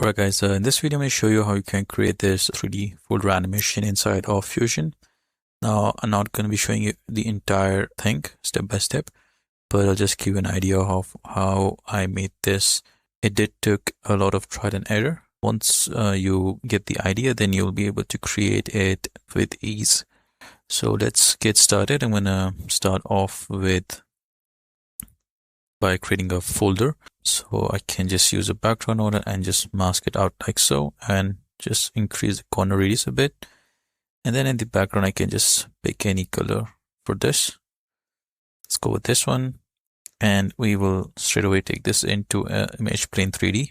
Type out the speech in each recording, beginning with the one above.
Alright guys, in this video I'm going to show you how you can create this 3D folder animation inside of Fusion. Now I'm not going to be showing you the entire thing step by step, but I'll just give you an idea of how I made this. It did took a lot of trial and error. Once you get the idea, then you'll be able to create it with ease. So let's get started. I'm going to start off by creating a folder. So I can just use a background order and just mask it out like so, and just increase the corner radius a bit. And then in the background, I can just pick any color for this. Let's go with this one. And we will straight away take this into image plane 3D.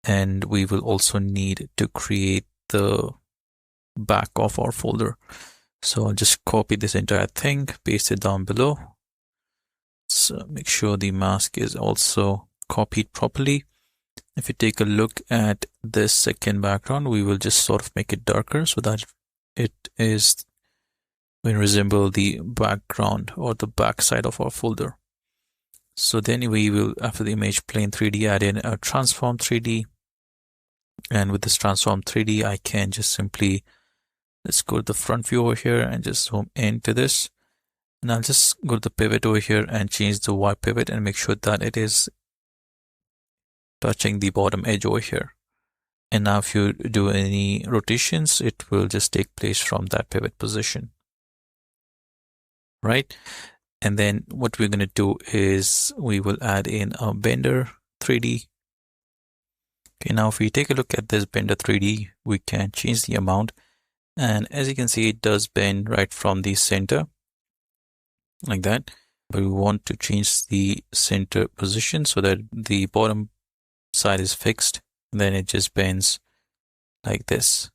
And we will also need to create the back of our folder. So I'll just copy this entire thing, paste it down below. So make sure the mask is also copied properly. If you take a look at this second background, we will just sort of make it darker so that it is going to resemble the background or the back side of our folder. So then we will, after the image plane 3D, add in a transform 3D. And with this transform 3D, I can just simply, let's go to the front view over here and just zoom into this. And I'll just go to the pivot over here and change the Y pivot and make sure that it is touching the bottom edge over here. And now if you do any rotations, it will just take place from that pivot position. Right? And then what we're going to do is we will add in a Blender 3D. Okay, now if we take a look at this Blender 3D, we can change the amount. And as you can see, it does bend right from the center, like that. But we want to change the center position so that the bottom side is fixed. Then it just bends like this,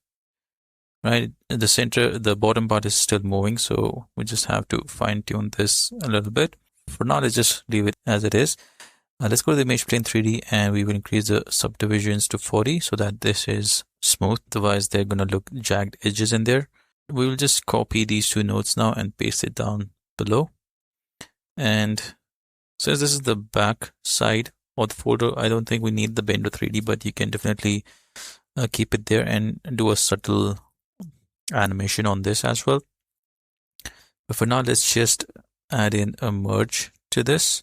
right? The center, the bottom part is still moving, so we just have to fine tune this a little bit. For now, let's just leave it as it is. Let's go to the image plane 3D and we will increase the subdivisions to 40 so that this is smooth. Otherwise, they're going to look jagged edges in there. We will just copy these two nodes now and paste it down below. And since this is the back side of the folder, I don't think we need the Blender 3D, but you can definitely keep it there and do a subtle animation on this as well. But for now, let's just add in a merge to this,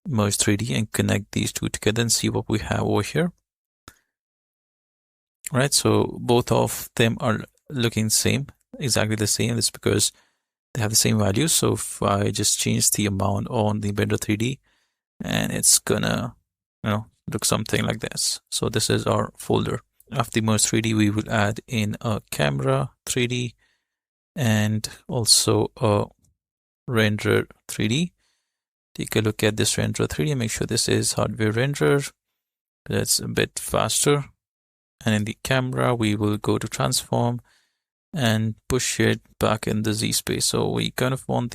merge 3D, and connect these two together and see what we have over here. Right, so both of them are looking same, exactly the same. It's because they have the same values. So if I just change the amount on the Blender 3D, and it's gonna, look something like this. So this is our folder. After the merge 3D, we will add in a camera 3D and also a render 3D. Take a look at this render 3D and make sure this is hardware render. That's a bit faster. And in the camera, we will go to transform and push it back in the Z space. So we kind of want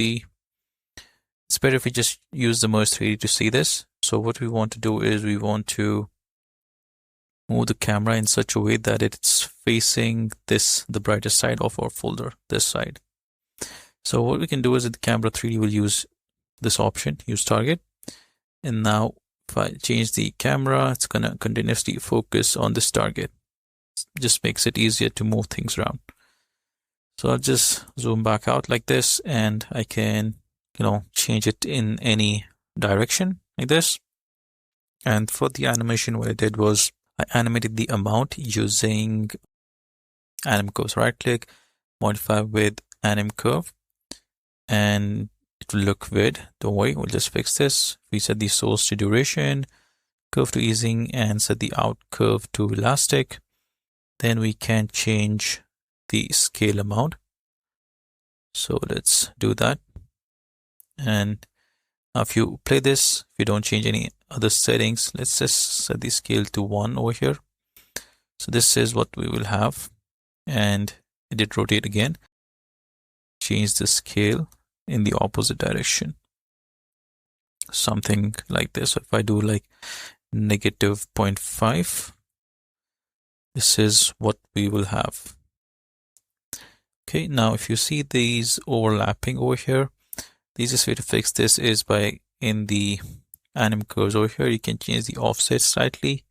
it's better if we just use the merge 3D to see this. So what we want to do is we want to move the camera in such a way that it's facing the brighter side of our folder, this side. So what we can do is that the camera 3D will use this option, use target. And now if I change the camera, it's going to continuously focus on this target. It just makes it easier to move things around. So I'll just zoom back out like this and I can, change it in any direction like this. And for the animation, what I did was I animated the amount using anim curves. Right click, modify with anim curve, and it will look weird. Don't worry, we'll just fix this. We set the source to duration, curve to easing, and set the out curve to elastic. Then we can change the scale amount. So let's do that. And now if you play this, if you don't change any other settings, let's just set the scale to 1 over here. So this is what we will have. And it did rotate again. Change the scale in the opposite direction. Something like this. So if I do like negative 0.5, this is what we will have. Okay, now if you see these overlapping over here, the easiest way to fix this is by in the anim curves over here, you can change the offset slightly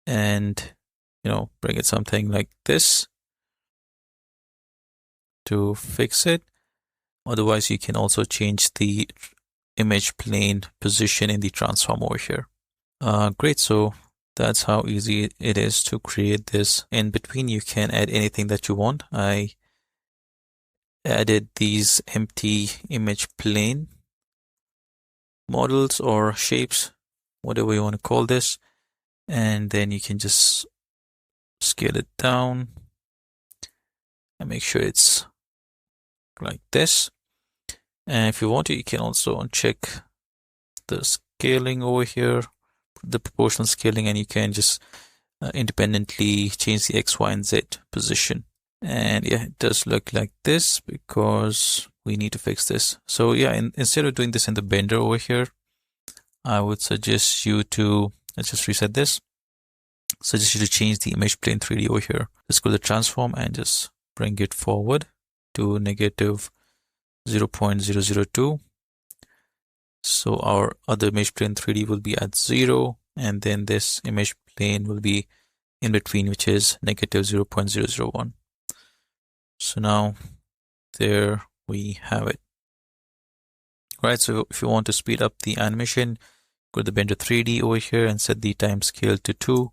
and, bring it something like this to fix it. Otherwise, you can also change the image plane position in the transform over here. Great. So that's how easy it is to create this. In between, you can add anything that you want. I added these empty image plane models or shapes, whatever you want to call this. And then you can just scale it down and make sure it's like this. And if you want to, you can also uncheck the scaling over here, the proportional scaling, and you can just independently change the X, Y, and Z position. And yeah, it does look like this because we need to fix this. So yeah, instead of doing this in the Blender over here, I would suggest you to, let's just reset this. Suggest you to change the image plane 3D over here. Let's go to the transform and just bring it forward to negative 0.002. So our other image plane 3D will be at 0, and then this image plane will be in between, which is negative 0.001. So now there we have it. All right, so if you want to speed up the animation, go to the Blender 3D over here and set the time scale to 2,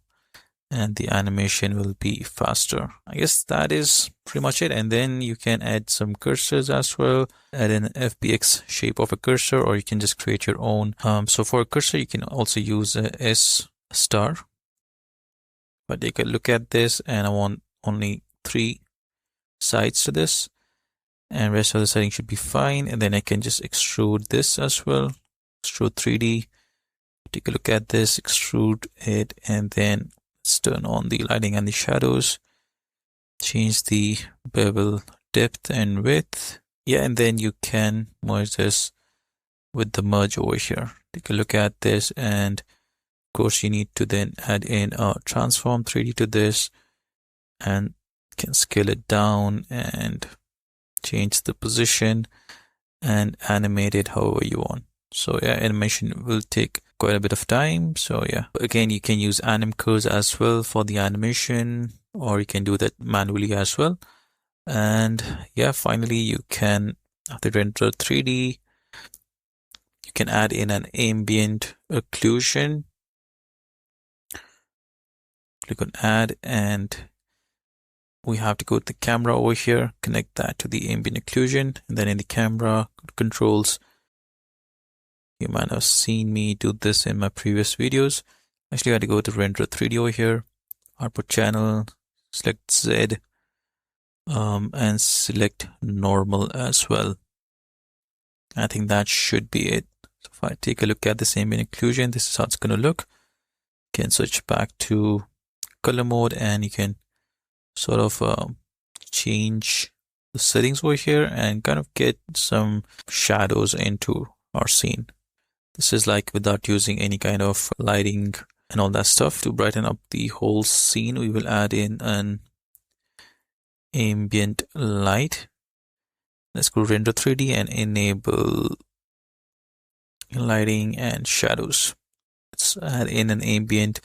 and the animation will be faster. I guess that is pretty much it. And then you can add some cursors as well, add an FBX shape of a cursor, or you can just create your own. So for a cursor, you can also use a S star. But take a look at this, and I want only 3 sides to this, and rest of the settings should be fine. And then I can just extrude this as well, extrude 3D. Take a look at this, extrude it, and then let's turn on the lighting and the shadows, change the bevel depth and width. Yeah, and then you can merge this with the merge over here. Take a look at this, and of course you need to then add in a transform 3D to this, and can scale it down and change the position and animate it however you want. So yeah, animation will take quite a bit of time. So yeah, again, you can use anim curves as well for the animation, or you can do that manually as well. And yeah, finally you can, after render 3D, you can add in an ambient occlusion. Click on add, and we have to go to the camera over here, connect that to the ambient occlusion, and then in the camera controls, you might have seen me do this in my previous videos. Actually, I had to go to render 3D over here, output channel, select Z, and select normal as well. I think that should be it. So if I take a look at this ambient occlusion, this is how it's going to look. You can switch back to color mode, and you can sort of change the settings over here and kind of get some shadows into our scene. This is like without using any kind of lighting and all that stuff. To brighten up the whole scene, we will add in an ambient light. Let's go render 3D and enable lighting and shadows. Let's add in an ambient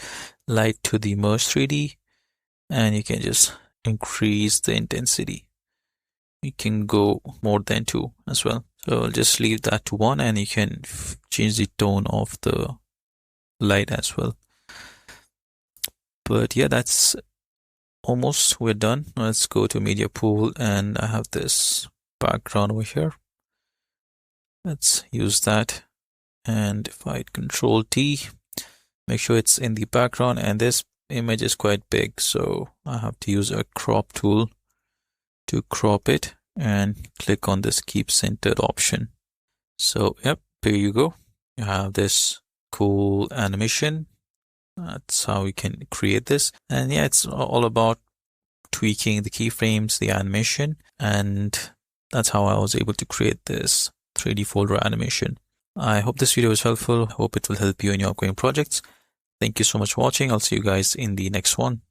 light to the merge 3D, and you can just increase the intensity. You can go more than 2 as well. So I'll just leave that to 1, and you can change the tone of the light as well. But yeah, that's almost, we're done. Let's go to media pool, and I have this background over here. Let's use that. And if I control T, make sure it's in the background, and this image is quite big, so I have to use a crop tool to crop it, and click on this keep centered option. So yep, there you go. You have this cool animation. That's how you can create this. And yeah, it's all about tweaking the keyframes, the animation, and that's how I was able to create this 3D folder animation. I hope this video was helpful. I hope it will help you in your upcoming projects. Thank you so much for watching. I'll see you guys in the next one.